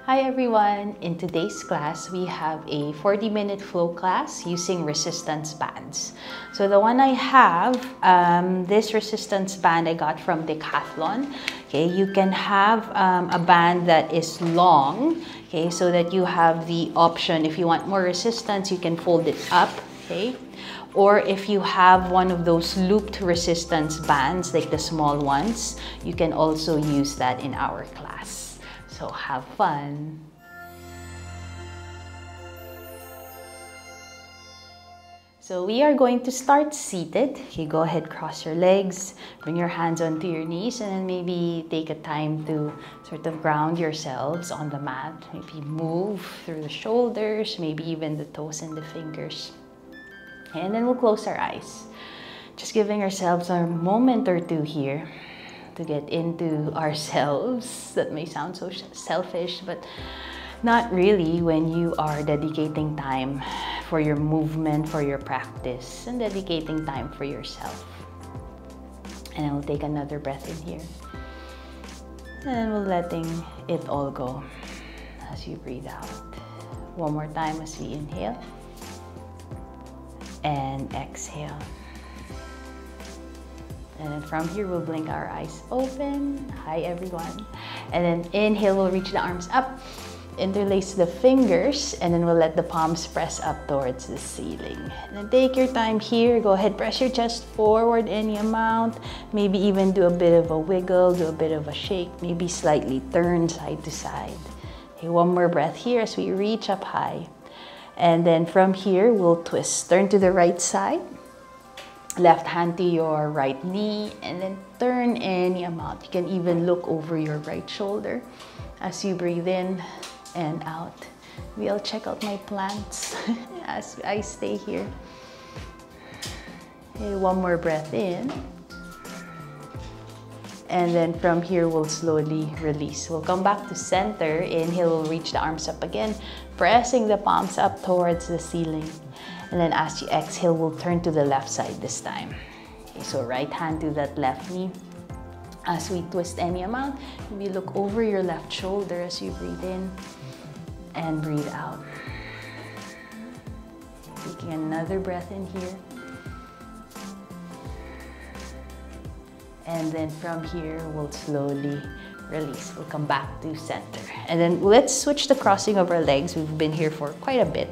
Hi everyone! In today's class, we have a 40-minute flow class using resistance bands. So the one I have, this resistance band I got from Decathlon. Okay, you can have a band that is long, okay, so that you have the option, if you want more resistance, you can fold it up, okay? Or if you have one of those looped resistance bands, like the small ones, you can also use that in our class. So have fun! So we are going to start seated. Okay, go ahead, cross your legs, bring your hands onto your knees, and then maybe take a time to sort of ground yourselves on the mat. Maybe move through the shoulders, maybe even the toes and the fingers. And then we'll close our eyes. Just giving ourselves a moment or two here to get into ourselves. That may sound so selfish, but not really when you are dedicating time for your movement, for your practice, and dedicating time for yourself. And then we'll take another breath in here. And then we're letting it all go as you breathe out. One more time as we inhale and exhale. And then from here, we'll blink our eyes open. Hi, everyone. And then inhale, we'll reach the arms up, interlace the fingers, and then we'll let the palms press up towards the ceiling. And then take your time here. Go ahead, press your chest forward any amount. Maybe even do a bit of a wiggle, do a bit of a shake, maybe slightly turn side to side. Okay, one more breath here as we reach up high. And then from here, we'll twist. Turn to the right side. Left hand to your right knee, and then turn any amount. You can even look over your right shoulder as you breathe in and out. Maybe I'll check out my plants as I stay here. Okay, one more breath in. And then from here, we'll slowly release. We'll come back to center. Inhale, we'll reach the arms up again, pressing the palms up towards the ceiling. And then as you exhale, we'll turn to the left side this time. Okay, so right hand to that left knee. As we twist any amount, maybe look over your left shoulder as you breathe in and breathe out. Taking another breath in here. And then from here, we'll slowly release. We'll come back to center. And then let's switch the crossing of our legs. We've been here for quite a bit.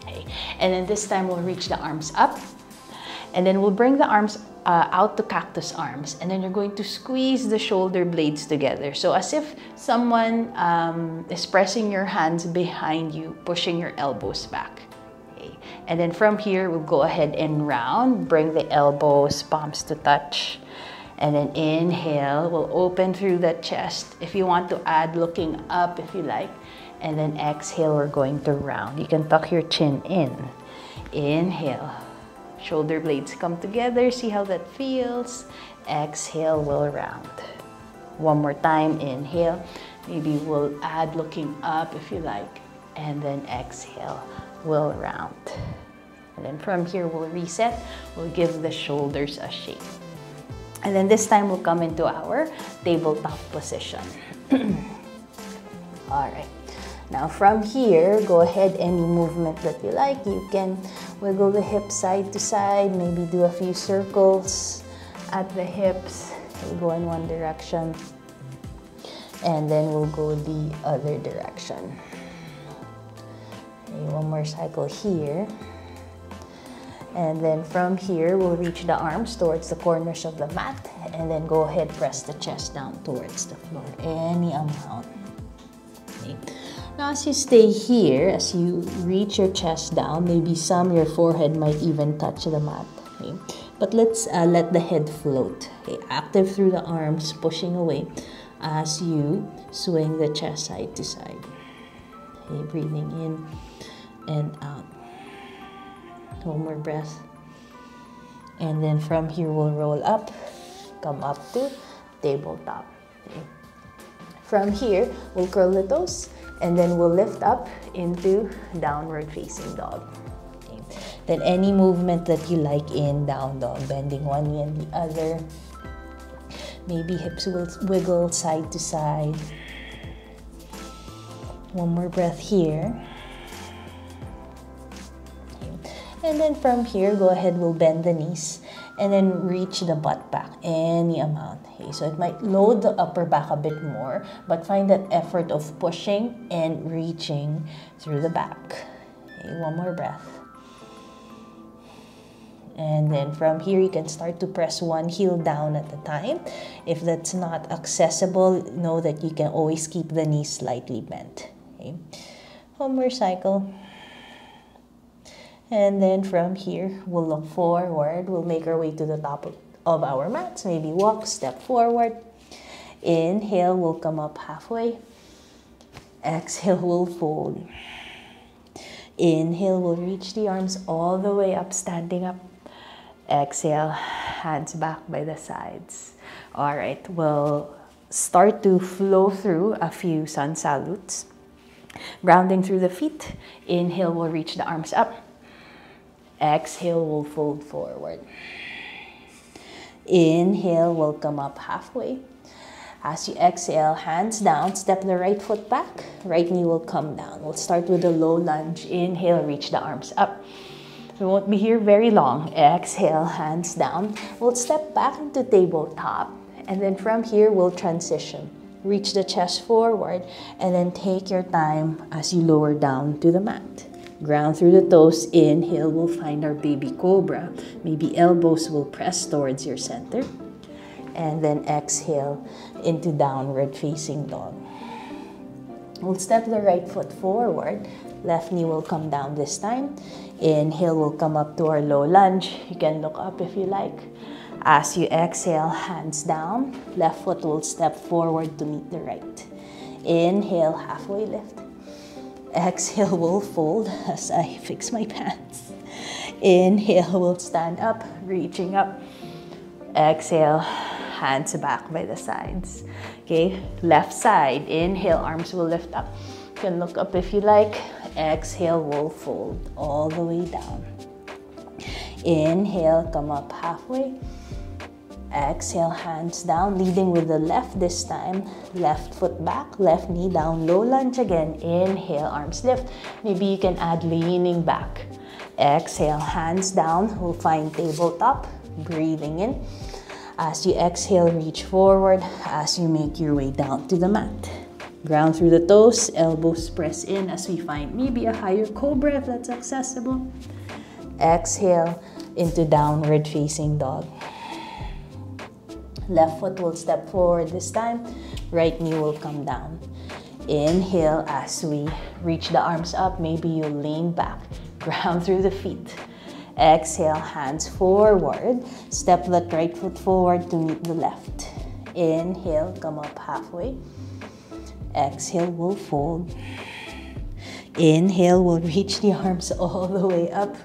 Okay. And then this time, we'll reach the arms up. And then we'll bring the arms out to cactus arms. And then you're going to squeeze the shoulder blades together. So as if someone is pressing your hands behind you, pushing your elbows back. Okay. And then from here, we'll go ahead and round. Bring the elbows, palms to touch. And then inhale, we'll open through the chest. If you want to add looking up, if you like. And then exhale, we're going to round. You can tuck your chin in. Inhale. Shoulder blades come together. See how that feels. Exhale, we'll round. One more time, inhale. Maybe we'll add looking up if you like. And then exhale, we'll round. And then from here, we'll reset. We'll give the shoulders a shake. And then this time, we'll come into our tabletop position. All right. Now from here, go ahead, any movement that you like. You can wiggle the hips side to side, maybe do a few circles at the hips. We'll go in one direction, and then we'll go the other direction. Okay, one more cycle here. And then from here, we'll reach the arms towards the corners of the mat, and then go ahead, press the chest down towards the floor, any amount. Okay. Now, as you stay here, as you reach your chest down, maybe your forehead might even touch the mat. Okay? But let's let the head float. Okay? Active through the arms, pushing away as you swing the chest side to side. Okay? Breathing in and out. One more breath. And then from here, we'll roll up, come up to tabletop. Okay? From here, we'll curl the toes. And then we'll lift up into downward facing dog. Okay. Then any movement that you like in down dog, bending one knee and the other. Maybe hips will wiggle side to side. One more breath here. And then from here, go ahead, we'll bend the knees and then reach the butt back any amount. Okay, so it might load the upper back a bit more, but find that effort of pushing and reaching through the back. Okay, one more breath. And then from here, you can start to press one heel down at a time. If that's not accessible, know that you can always keep the knees slightly bent. Okay, one more cycle. And then from here, we'll look forward. We'll make our way to the top of our mats. Maybe walk, step forward. Inhale, we'll come up halfway. Exhale, we'll fold. Inhale, we'll reach the arms all the way up, standing up. Exhale, hands back by the sides. All right, we'll start to flow through a few sun salutes. Grounding through the feet. Inhale, we'll reach the arms up. Exhale, we'll fold forward. Inhale, we'll come up halfway. As you exhale, hands down, step the right foot back. Right knee will come down. We'll start with a low lunge. Inhale, reach the arms up. We won't be here very long. Exhale, hands down. We'll step back into tabletop. And then from here, we'll transition. Reach the chest forward. And then take your time as you lower down to the mat. Ground through the toes. Inhale, we'll find our baby cobra. Maybe elbows will press towards your center. And then exhale into downward facing dog. We'll step the right foot forward. Left knee will come down this time. Inhale, we'll come up to our low lunge. You can look up if you like. As you exhale, hands down. Left foot will step forward to meet the right. Inhale, halfway lift. Exhale, we'll fold as I fix my pants. Inhale, we'll stand up, reaching up. Exhale, hands back by the sides. Okay, left side. Inhale, arms will lift up. You can look up if you like. Exhale, we'll fold all the way down. Inhale, come up halfway. Exhale, hands down, leading with the left this time. Left foot back, left knee down, low lunge again. Inhale, arms lift. Maybe you can add leaning back. Exhale, hands down. We'll find tabletop. Breathing in. As you exhale, reach forward as you make your way down to the mat. Ground through the toes, elbows press in as we find maybe a higher cobra if that's accessible. Exhale into downward facing dog. Left foot will step forward this time. Right knee will come down. Inhale as we reach the arms up. Maybe you lean back. Ground through the feet. Exhale, hands forward. Step that right foot forward to meet the left. Inhale, come up halfway. Exhale, we'll fold. Inhale, we'll reach the arms all the way up.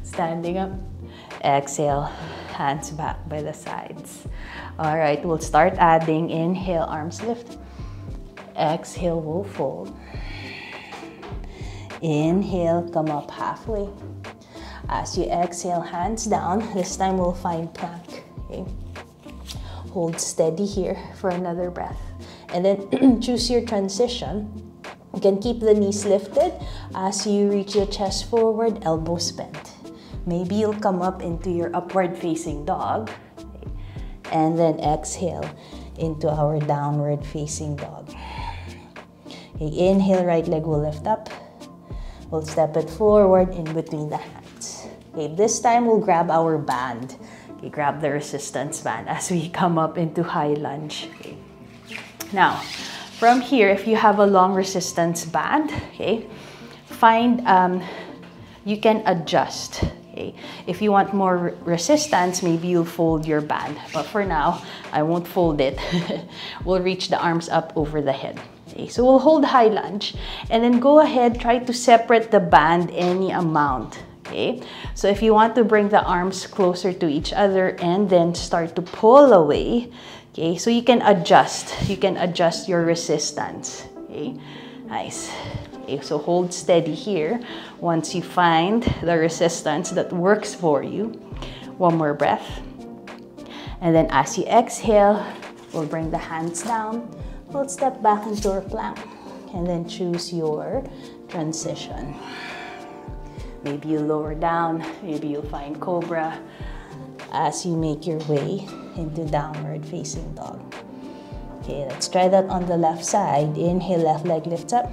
Standing up. Exhale, hands back by the sides. All right, we'll start adding. Inhale, arms lift. Exhale, we'll fold. Inhale, come up halfway. As you exhale, hands down. This time we'll find plank. Okay. Hold steady here for another breath. And then choose your transition. You can keep the knees lifted as you reach the chest forward, elbows bent. Maybe you'll come up into your upward facing dog. Okay. And then exhale into our downward facing dog. Okay. Inhale, right leg will lift up. We'll step it forward in between the hands. Okay, this time we'll grab our band. Okay, grab the resistance band as we come up into high lunge. Okay. Now, from here, if you have a long resistance band, okay, find, you can adjust. Okay. If you want more resistance, maybe you'll fold your band. But for now, I won't fold it. We'll reach the arms up over the head. Okay. So we'll hold high lunge and then go ahead, try to separate the band any amount. Okay. So if you want to bring the arms closer to each other and then start to pull away, okay, so you can adjust your resistance. Okay. Nice. Okay, so hold steady here once you find the resistance that works for you. One more breath. And then as you exhale, we'll bring the hands down. We'll step back into our plank. and then choose your transition. Maybe you lower down, maybe you'll find cobra as you make your way into downward facing dog. Okay, let's try that on the left side. Inhale, left leg lifts up.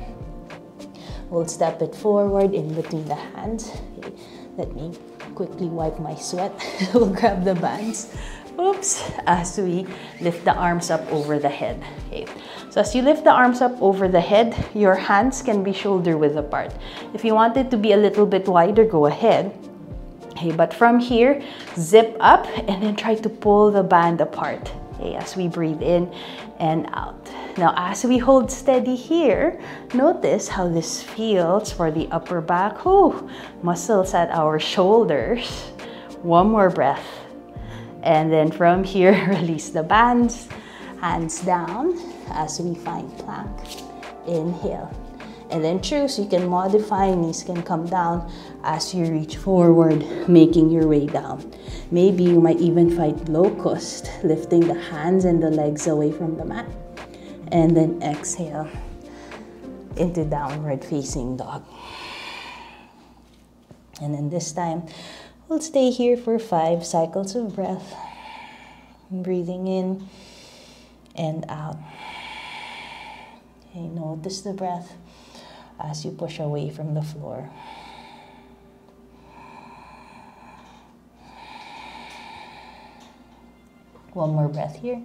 We'll step it forward in between the hands. Okay, let me quickly wipe my sweat. We'll grab the bands. Oops, as we lift the arms up over the head. Okay. So as you lift the arms up over the head, your hands can be shoulder width apart. If you want it to be a little bit wider, go ahead. Okay, but from here, zip up and then try to pull the band apart. Okay, as we breathe in and out. Now, as we hold steady here, notice how this feels for the upper back. Ooh, muscles at our shoulders. One more breath. And then from here, release the bands, hands down as we find plank. Inhale. And then choose, you can modify, knees can come down as you reach forward, making your way down. Maybe you might even find locust, lifting the hands and the legs away from the mat. And then exhale into downward facing dog. And then this time, we'll stay here for 5 cycles of breath. Breathing in and out. Okay, notice the breath as you push away from the floor. One more breath here.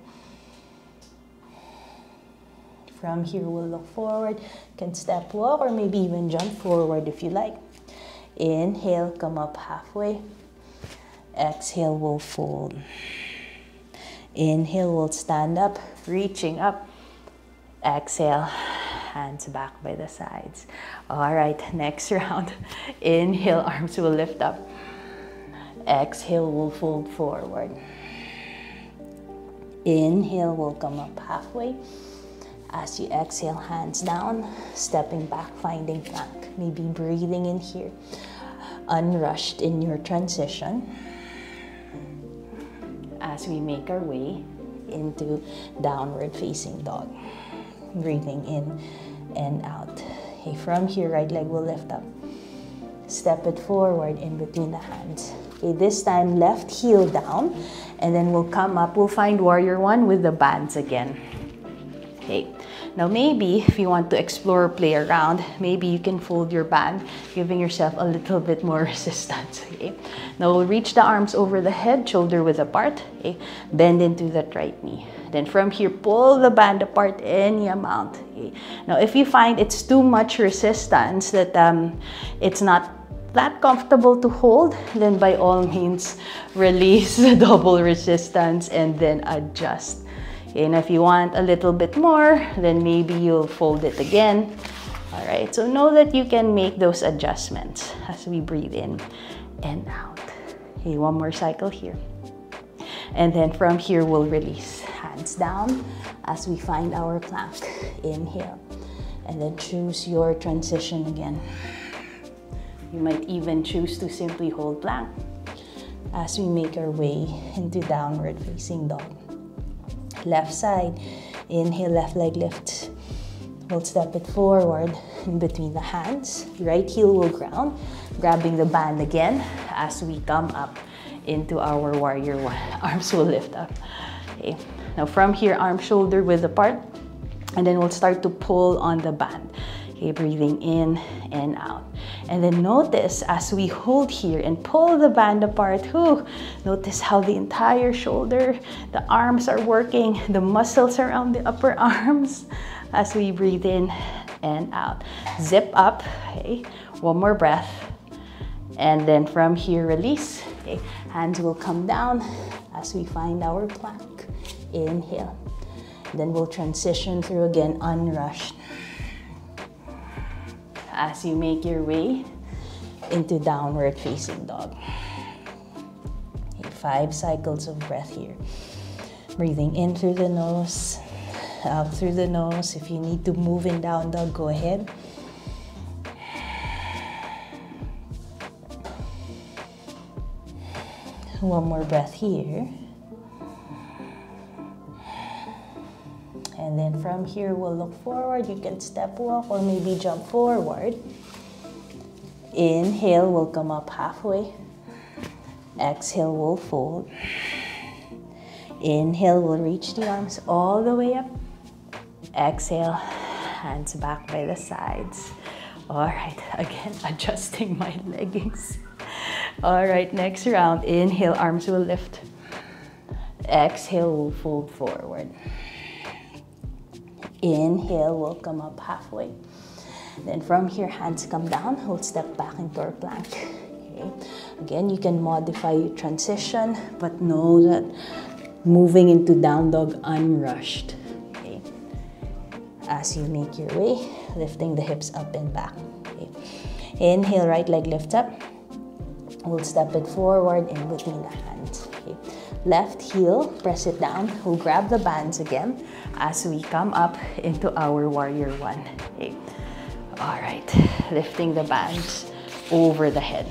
From here, we'll look forward. You can step walk or maybe even jump forward if you like. Inhale, come up halfway. Exhale, we'll fold. Inhale, we'll stand up, reaching up. Exhale, hands back by the sides. All right, next round. Inhale, arms will lift up. Exhale, we'll fold forward. Inhale, we'll come up halfway. As you exhale, hands down, stepping back, finding plank. Maybe breathing in here. Unrushed in your transition. As we make our way into downward facing dog. Breathing in and out. Okay, from here, right leg will lift up. Step it forward in between the hands. Okay, this time left heel down, and then we'll come up. We'll find warrior one with the bands again. Okay, now maybe if you want to explore, play around, maybe you can fold your band, giving yourself a little bit more resistance. Okay, now we'll reach the arms over the head, shoulder width apart. Okay, bend into that right knee. Then from here, pull the band apart any amount. Okay. Now, if you find it's too much resistance, that it's not that comfortable to hold, then by all means, release the double resistance and then adjust. Okay. And if you want a little bit more, then maybe you'll fold it again. All right, so know that you can make those adjustments as we breathe in and out. Okay, one more cycle here. And then from here, we'll release. Hands down as we find our plank. Inhale. And then choose your transition again. You might even choose to simply hold plank as we make our way into downward facing dog. Left side. Inhale, left leg lifts. We'll step it forward in between the hands. Right heel will ground. Grabbing the band again as we come up into our warrior one. Arms will lift up. Okay. Now from here, arm shoulder width apart, and then we'll start to pull on the band. Okay, breathing in and out. And then notice as we hold here and pull the band apart, notice how the entire shoulder, the arms are working, the muscles around the upper arms as we breathe in and out. Zip up, okay, one more breath. And then from here, release. Okay, hands will come down as we find our plank. Inhale. Then we'll transition through again, unrushed. As you make your way into downward facing dog. Okay, 5 cycles of breath here. Breathing in through the nose, out through the nose. If you need to move in down dog, go ahead. One more breath here. And then from here, we'll look forward. You can step walk or maybe jump forward. Inhale, we'll come up halfway. Exhale, we'll fold. Inhale, we'll reach the arms all the way up. Exhale, hands back by the sides. All right, again, adjusting my leggings. All right, next round. Inhale, arms will lift. Exhale, we'll fold forward. Inhale, we'll come up halfway. Then from here, hands come down. We'll step back into our plank. Okay. Again, you can modify your transition, but know that moving into down dog unrushed. Okay. As you make your way, lifting the hips up and back. Okay. Inhale, right leg lift up. We'll step it forward in between the hands. Okay. Left heel, press it down. We'll grab the bands again as we come up into our warrior one. Okay. All right, lifting the bands over the head.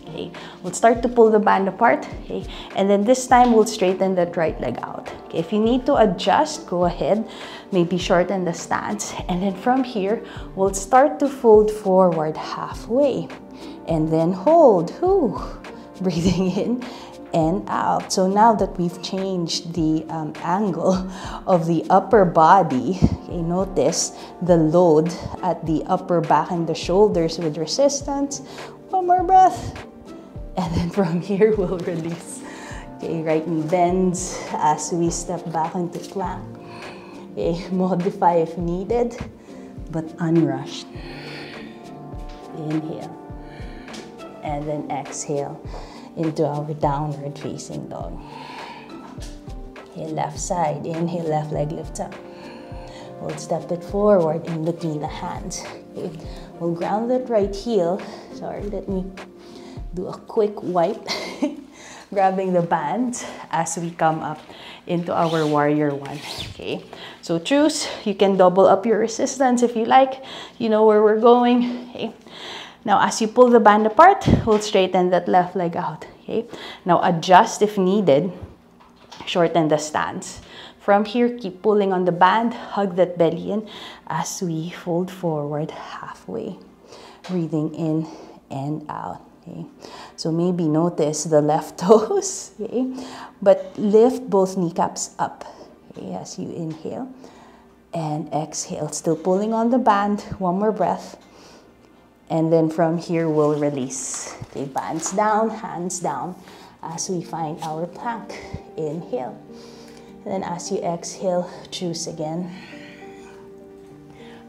Okay, we'll start to pull the band apart. Okay, and then this time we'll straighten that right leg out. Okay, if you need to adjust, go ahead. Maybe shorten the stance. And then from here, we'll start to fold forward halfway. And then hold. Whew. Breathing in and out. So now that we've changed the angle of the upper body, okay, notice the load at the upper back and the shoulders with resistance. One more breath. And then from here, we'll release. Okay, right knee bends as we step back into plank. Okay, modify if needed, but unrushed. Inhale. And then exhale into our downward facing dog. Okay, left side. Inhale, left leg lifts up. We'll step it forward in between the hands. Okay. We'll ground that right heel. Sorry, let me do a quick wipe. Grabbing the band as we come up into our warrior one. Okay, so choose. You can double up your resistance if you like. You know where we're going. Okay. Now, as you pull the band apart, we'll straighten that left leg out. Okay. Now, adjust if needed. Shorten the stance. From here, keep pulling on the band. Hug that belly in as we fold forward halfway. Breathing in and out. Okay. So maybe notice the left toes. Okay. But lift both kneecaps up. Okay, as you inhale and exhale. Still pulling on the band. One more breath. And then from here, we'll release. Okay, bands down, hands down as we find our plank. Inhale. And then as you exhale, choose again.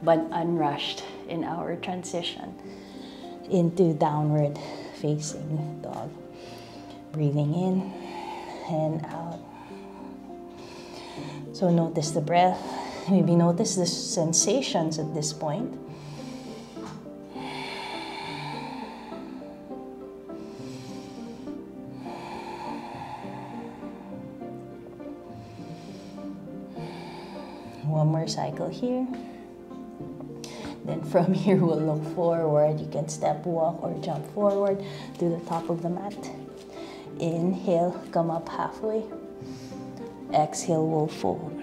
But unrushed in our transition into downward facing dog. Breathing in and out. So notice the breath. Maybe notice the sensations at this point. One more cycle here. Then from here, we'll look forward. You can step, walk, or jump forward to the top of the mat. Inhale, come up halfway. Exhale, we'll fold.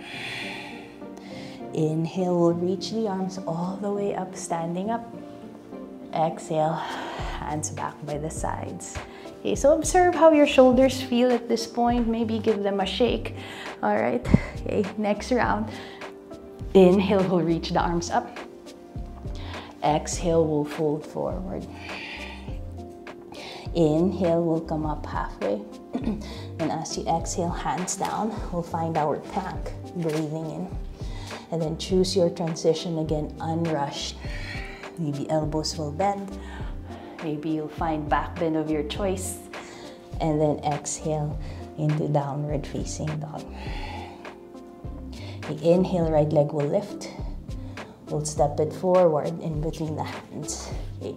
Inhale, we'll reach the arms all the way up, standing up. Exhale, hands back by the sides. Okay, so observe how your shoulders feel at this point. Maybe give them a shake. All right, okay, next round. Inhale, we'll reach the arms up. Exhale, we'll fold forward. Inhale, we'll come up halfway. And as you exhale, hands down, we'll find our plank. Breathing in. And then choose your transition again, unrushed. Maybe elbows will bend. Maybe you'll find back bend of your choice. And then exhale into downward facing dog. The inhale, right leg will lift. We'll step it forward in between the hands. Okay.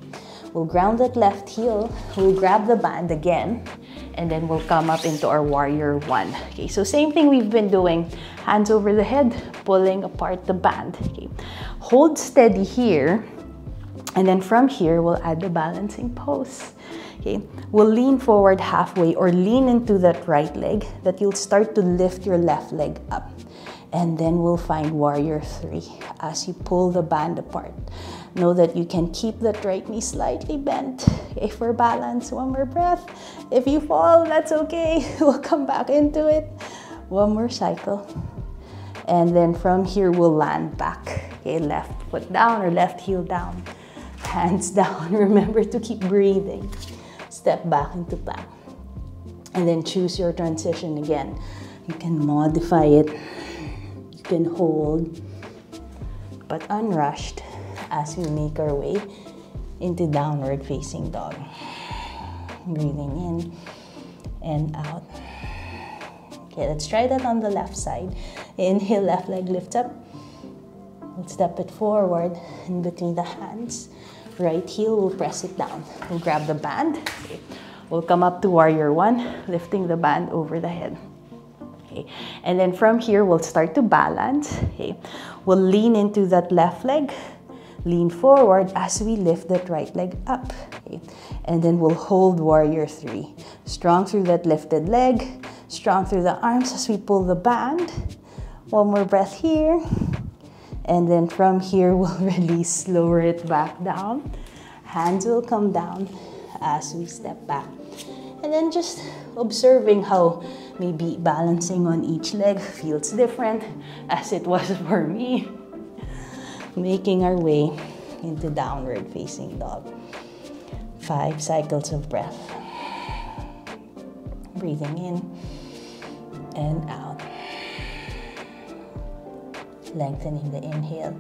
We'll ground that left heel. We'll grab the band again. And then we'll come up into our warrior one. Okay, so same thing we've been doing. Hands over the head, pulling apart the band. Okay. Hold steady here. And then from here, we'll add the balancing pose. Okay. We'll lean forward halfway or lean into that right leg that you'll start to lift your left leg up. And then we'll find warrior 3 as you pull the band apart. Know that you can keep that right knee slightly bent. Okay, for balance, one more breath. If you fall, that's okay. We'll come back into it. One more cycle. And then from here, we'll land back. Okay, left foot down or left heel down. Hands down. Remember to keep breathing. Step back into plank. And then choose your transition again. You can modify it. You can hold, but unrushed as we make our way into downward facing dog. Breathing in and out. Okay, let's try that on the left side. Inhale, left leg lifts up. We'll step it forward in between the hands. Right heel, we'll press it down. We'll grab the band. Okay. We'll come up to warrior 1, lifting the band over the head. Okay. And then from here, we'll start to balance. Okay. We'll lean into that left leg, lean forward as we lift that right leg up. Okay. And then we'll hold warrior 3. Strong through that lifted leg, strong through the arms as we pull the band. One more breath here. And then from here, we'll release, lower it back down. Hands will come down as we step back. And then just observing how maybe balancing on each leg feels different as it was for me. Making our way into downward facing dog. 5 cycles of breath. Breathing in and out. Lengthening the inhale.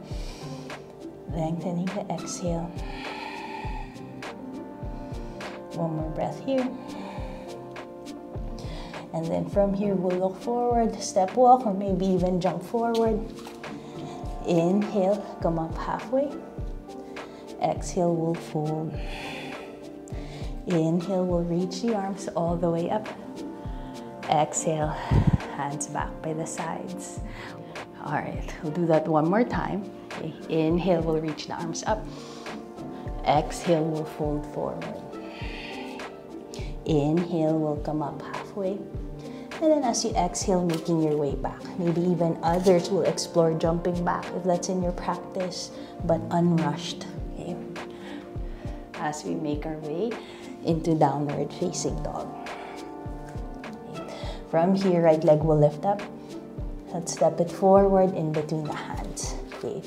Lengthening the exhale. One more breath here. And then from here, we'll look forward, step walk, or maybe even jump forward. Inhale, come up halfway. Exhale, we'll fold. Inhale, we'll reach the arms all the way up. Exhale, hands back by the sides. All right, we'll do that one more time. Okay. Inhale, we'll reach the arms up. Exhale, we'll fold forward. Inhale, we'll come up halfway. And then as you exhale, making your way back. Maybe even others will explore jumping back if that's in your practice, but unrushed. Okay. As we make our way into downward facing dog. Okay. From here, right leg will lift up. Let's step it forward in between the hands. Okay.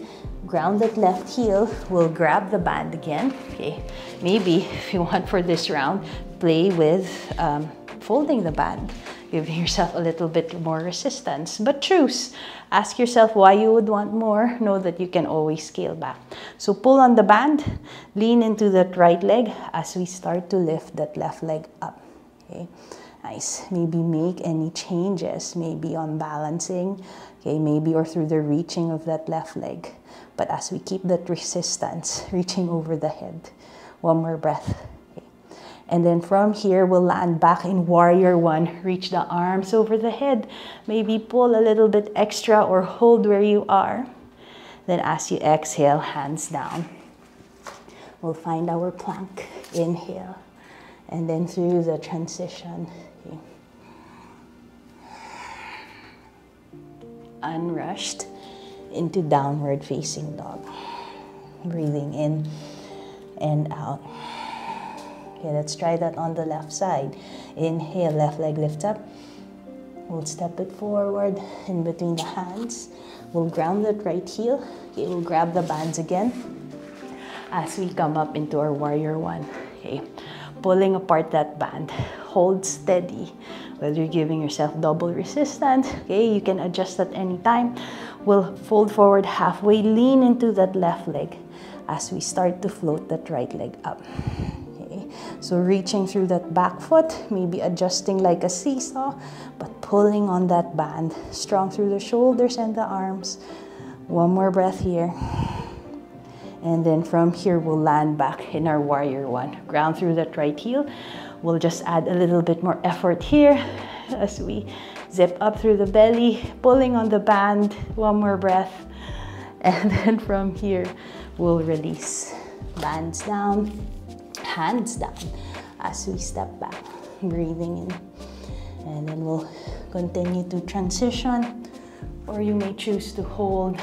Ground that left heel. We'll grab the band again. Okay. Maybe if you want for this round, play with folding the band. Giving yourself a little bit more resistance, but choose. Ask yourself why you would want more. Know that you can always scale back. So pull on the band, lean into that right leg as we start to lift that left leg up. Okay, nice. Maybe make any changes, maybe on balancing, okay, maybe or through the reaching of that left leg. But as we keep that resistance, reaching over the head. One more breath. And then from here, we'll land back in warrior 1. Reach the arms over the head. Maybe pull a little bit extra or hold where you are. Then as you exhale, hands down. We'll find our plank. Inhale. And then through the transition. Okay. Unrushed into downward facing dog. Breathing in and out. Okay, let's try that on the left side. Inhale, left leg lifts up. We'll step it forward in between the hands. We'll ground that right heel. Okay, we'll grab the bands again as we come up into our warrior 1. Okay, pulling apart that band. Hold steady. Whether you're giving yourself double resistance, okay, you can adjust at any time. We'll fold forward halfway, lean into that left leg as we start to float that right leg up. So reaching through that back foot, maybe adjusting like a seesaw, but pulling on that band. Strong through the shoulders and the arms. One more breath here. And then from here, we'll land back in our warrior 1. Ground through that right heel. We'll just add a little bit more effort here as we zip up through the belly, pulling on the band. One more breath. And then from here, we'll release. Bands down. Hands down as we step back, breathing in. And then we'll continue to transition Or you may choose to hold,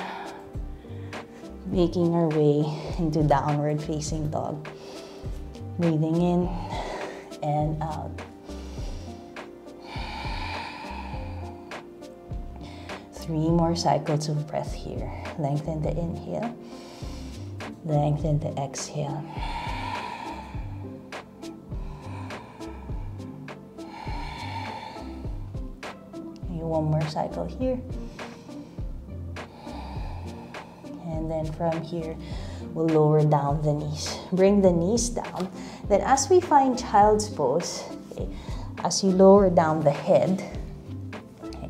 making our way into downward facing dog. Breathing in and out. Three more cycles of breath here. Lengthen the inhale, lengthen the exhale. One more cycle here. And then from here, we'll lower down the knees. Bring the knees down. Then as we find child's pose, okay, as you lower down the head, okay,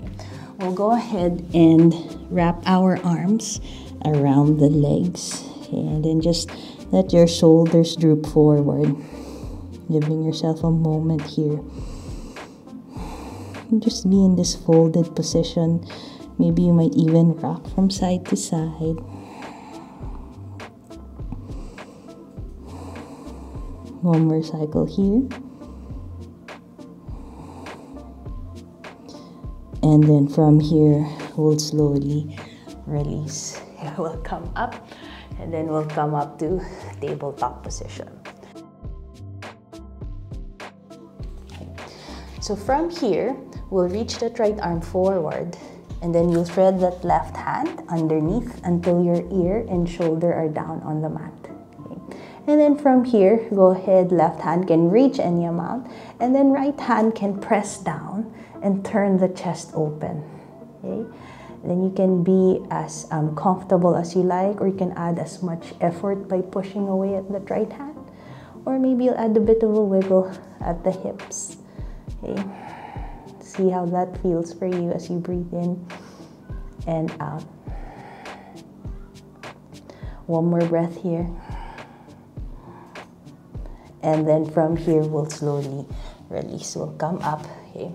we'll go ahead and wrap our arms around the legs. Okay, and then just let your shoulders droop forward. Giving yourself a moment here. Just be in this folded position. Maybe you might even rock from side to side. One more cycle here. And then from here, we'll slowly release. We'll come up, and then we'll come up to tabletop position. Okay. So from here, we'll reach that right arm forward, and then you'll thread that left hand underneath until your ear and shoulder are down on the mat. Okay. And then from here, go ahead, left hand can reach any amount, and then right hand can press down and turn the chest open. Okay. Then you can be as comfortable as you like, or you can add as much effort by pushing away at that right hand, or maybe you'll add a bit of a wiggle at the hips. Okay. See how that feels for you as you breathe in and out. One more breath here. And then from here, we'll slowly release. We'll come up. Okay.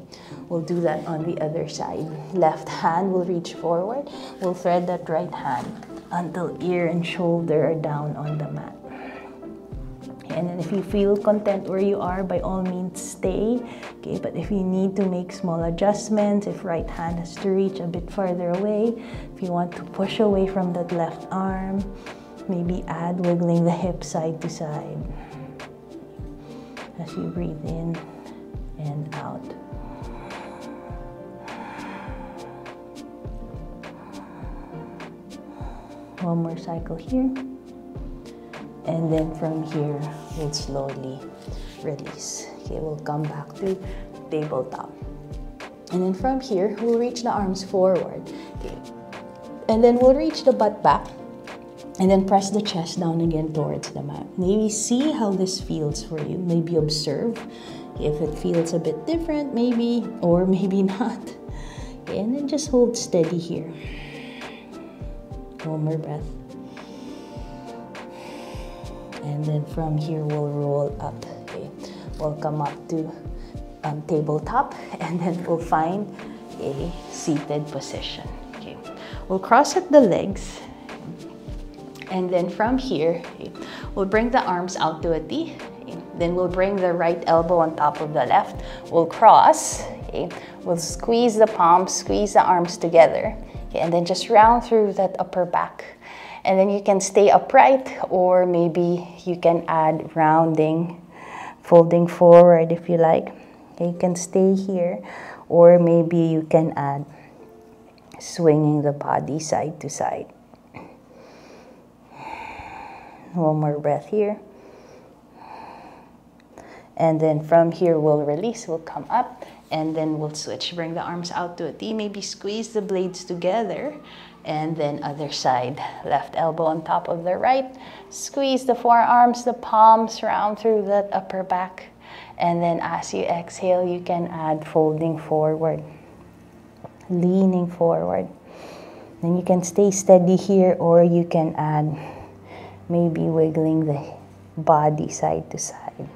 We'll do that on the other side. Left hand will reach forward. We'll thread that right hand until ear and shoulder are down on the mat. And then if you feel content where you are, by all means stay. Okay, but if you need to make small adjustments, if right hand has to reach a bit farther away, if you want to push away from that left arm, maybe add wiggling the hip side to side as you breathe in and out. One more cycle here. And then from here, we'll slowly release. Okay, we'll come back to tabletop. And then from here, we'll reach the arms forward. Okay. And then we'll reach the butt back. And then press the chest down again towards the mat. Maybe see how this feels for you. Maybe observe if it feels a bit different, maybe, or maybe not. Okay, and then just hold steady here. One more breath. And then from here, we'll roll up. Okay. We'll come up to tabletop, and then we'll find a seated position. Okay. We'll cross at the legs, and then from here, okay, we'll bring the arms out to a T. Okay. Then we'll bring the right elbow on top of the left. We'll cross. Okay. We'll squeeze the palms, squeeze the arms together, okay, and then just round through that upper back. And then you can stay upright, or maybe you can add rounding, folding forward if you like. Okay, you can stay here, or maybe you can add swinging the body side to side. One more breath here. And then from here, we'll release, we'll come up, and then we'll switch. Bring the arms out to a T, maybe squeeze the blades together. And then other side, left elbow on top of the right. Squeeze the forearms, the palms round through that upper back. And then as you exhale, you can add folding forward, leaning forward. Then you can stay steady here, or you can add maybe wiggling the body side to side.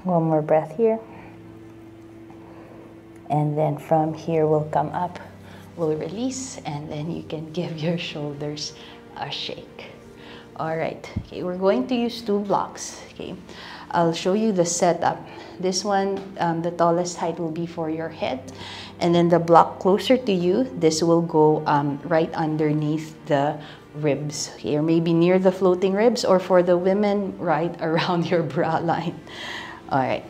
One more breath here. And then from here, we'll come up, we'll release, and then you can give your shoulders a shake. All right, okay, we're going to use 2 blocks, okay? I'll show you the setup. This one, the tallest height will be for your head. And then the block closer to you, this will go right underneath the ribs, okay? Or maybe near the floating ribs, or for the women, right around your bra line. All right.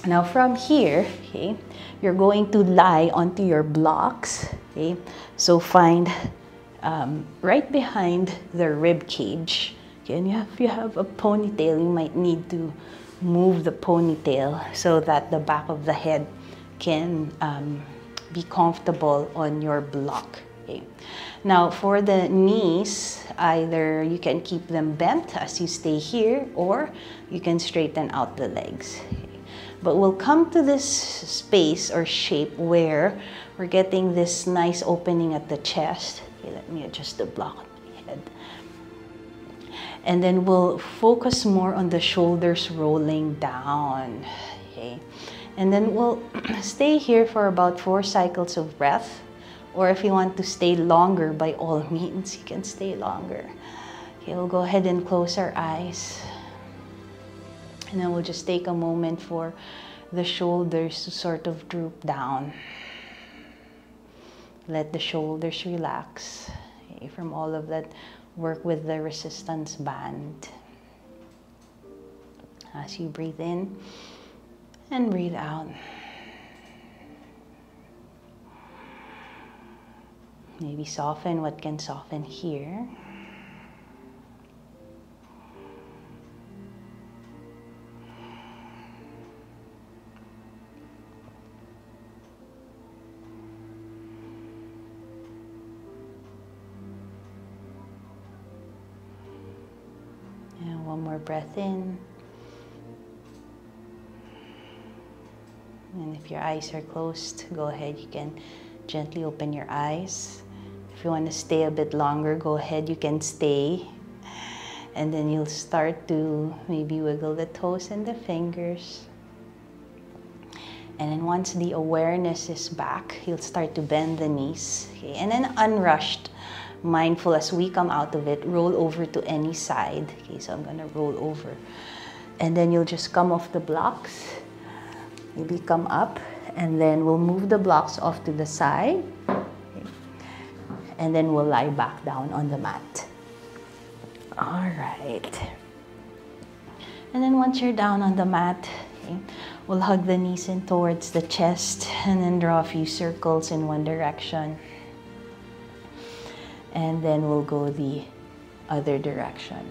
Now from here, okay, you're going to lie onto your blocks, okay? So find right behind the rib cage. Okay, and if you have a ponytail, you might need to move the ponytail so that the back of the head can be comfortable on your block. Okay. Now for the knees, either you can keep them bent as you stay here, or you can straighten out the legs. Okay. But we'll come to this space or shape where we're getting this nice opening at the chest. Okay, let me adjust the block on my head. And then we'll focus more on the shoulders rolling down. Okay. And then we'll stay here for about 4 cycles of breath. Or if you want to stay longer, by all means, you can stay longer. Okay, we'll go ahead and close our eyes. And then we'll just take a moment for the shoulders to sort of droop down. Let the shoulders relax, okay, from all of that work with the resistance band. As you breathe in and breathe out. Maybe soften what can soften here. And one more breath in. And if your eyes are closed, go ahead, you can gently open your eyes. If you want to stay a bit longer, go ahead, you can stay. And then you'll start to maybe wiggle the toes and the fingers. And then once the awareness is back, you'll start to bend the knees. Okay? And then unrushed, mindful as we come out of it, roll over to any side. Okay, so I'm gonna roll over. And then you'll just come off the blocks. Maybe come up, and then we'll move the blocks off to the side. Okay. And then we'll lie back down on the mat. All right. And then once you're down on the mat, okay, we'll hug the knees in towards the chest and then draw a few circles in one direction. And then we'll go the other direction.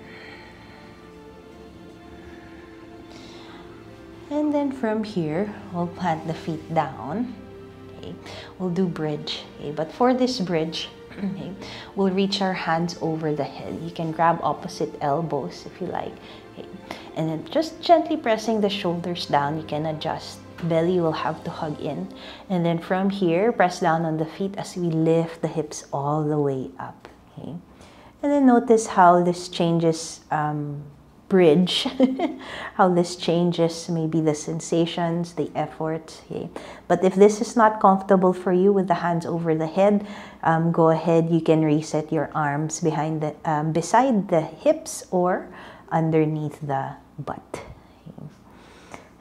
And then from here, we'll plant the feet down. Okay. We'll do bridge. Okay. But for this bridge, okay, we'll reach our hands over the head. You can grab opposite elbows if you like. Okay. And then just gently pressing the shoulders down, you can adjust. Belly will have to hug in. And then from here, press down on the feet as we lift the hips all the way up. Okay. And then notice how this changes bridge, how this changes maybe the sensations, the effort. Okay. But if this is not comfortable for you with the hands over the head, go ahead, you can reset your arms behind the, beside the hips or underneath the butt. Okay.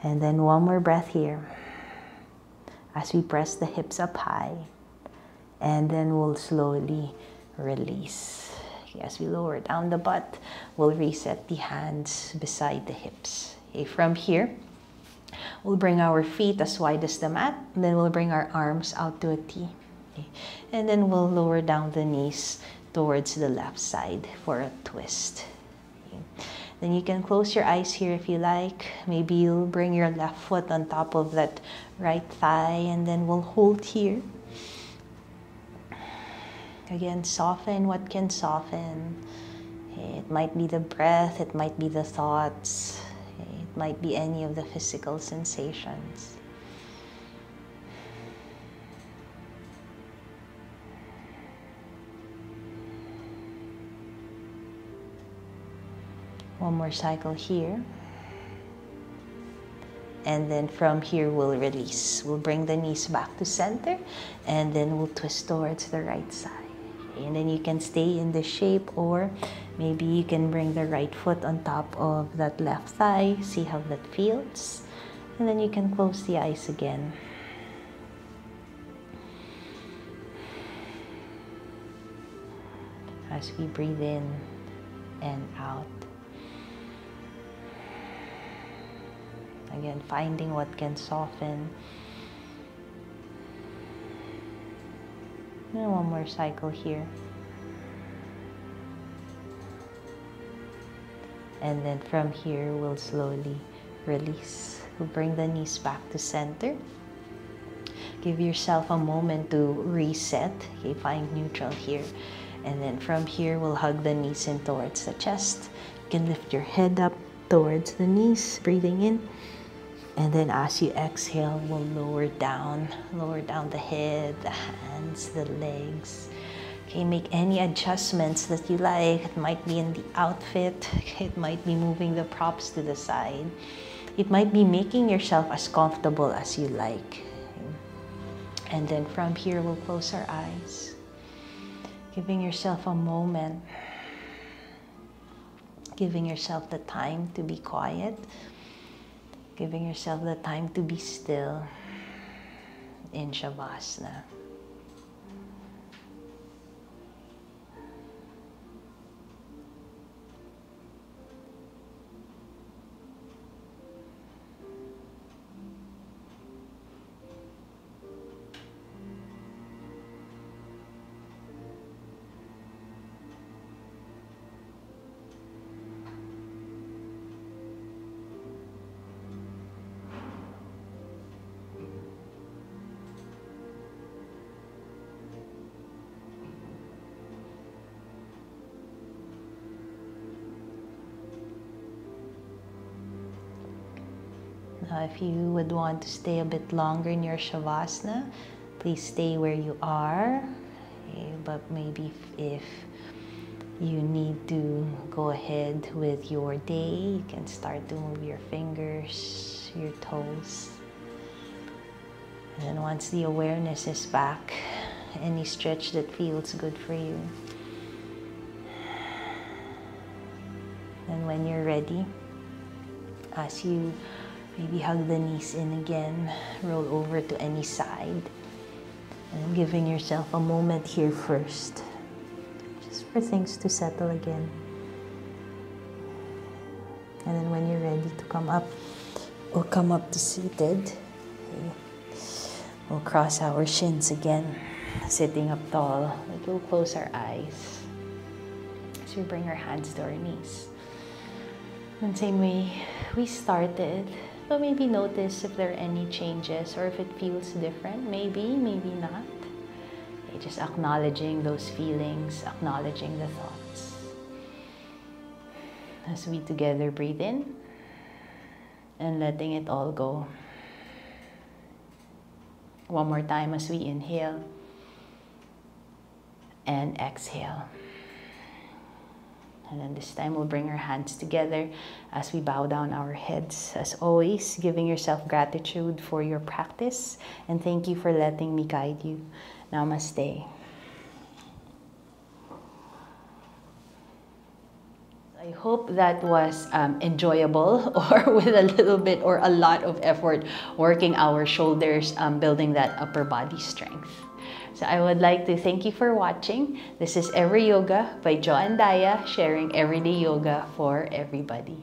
And then one more breath here as we press the hips up high, and then we'll slowly release. As we lower down the butt, we'll reset the hands beside the hips. Okay, from here, we'll bring our feet as wide as the mat, and then we'll bring our arms out to a T. Okay, and then we'll lower down the knees towards the left side for a twist. Okay. Then you can close your eyes here if you like. Maybe you'll bring your left foot on top of that right thigh, and then we'll hold here. Again, soften what can soften. It might be the breath, it might be the thoughts, it might be any of the physical sensations. One more cycle here. And then from here, we'll release. We'll bring the knees back to center, and then we'll twist towards the right side. And then you can stay in the shape, or maybe you can bring the right foot on top of that left thigh. See how that feels. And then you can close the eyes again. As we breathe in and out. Again, finding what can soften. And one more cycle here. And then from here, we'll slowly release. We'll bring the knees back to center. Give yourself a moment to reset. Okay, find neutral here. And then from here, we'll hug the knees in towards the chest. You can lift your head up towards the knees, breathing in. And then as you exhale, we'll lower down the head, the hands, the legs. Okay, make any adjustments that you like. It might be in the outfit. It might be moving the props to the side. It might be making yourself as comfortable as you like. And then from here, we'll close our eyes. Giving yourself a moment. Giving yourself the time to be quiet. Giving yourself the time to be still in Shavasana. Now, if you would want to stay a bit longer in your Shavasana, please stay where you are. Okay, but maybe if you need to go ahead with your day, you can start to move your fingers, your toes. And then once the awareness is back, any stretch that feels good for you. And when you're ready, as you maybe hug the knees in again, roll over to any side. And giving yourself a moment here first, just for things to settle again. And then when you're ready to come up, we'll come up to seated. Okay. We'll cross our shins again, sitting up tall. We'll close our eyes as we bring our hands to our knees. And same way we started. So maybe notice if there are any changes or if it feels different. Maybe not. Okay, just acknowledging those feelings, acknowledging the thoughts. As we together breathe in and letting it all go. One more time as we inhale and exhale. And then this time we'll bring our hands together as we bow down our heads. As always, giving yourself gratitude for your practice. And thank you for letting me guide you. Namaste. I hope that was enjoyable, or with a little bit or a lot of effort working our shoulders, building that upper body strength. So I would like to thank you for watching. This is Every Yoga by Jo and Daya, sharing everyday yoga for everybody.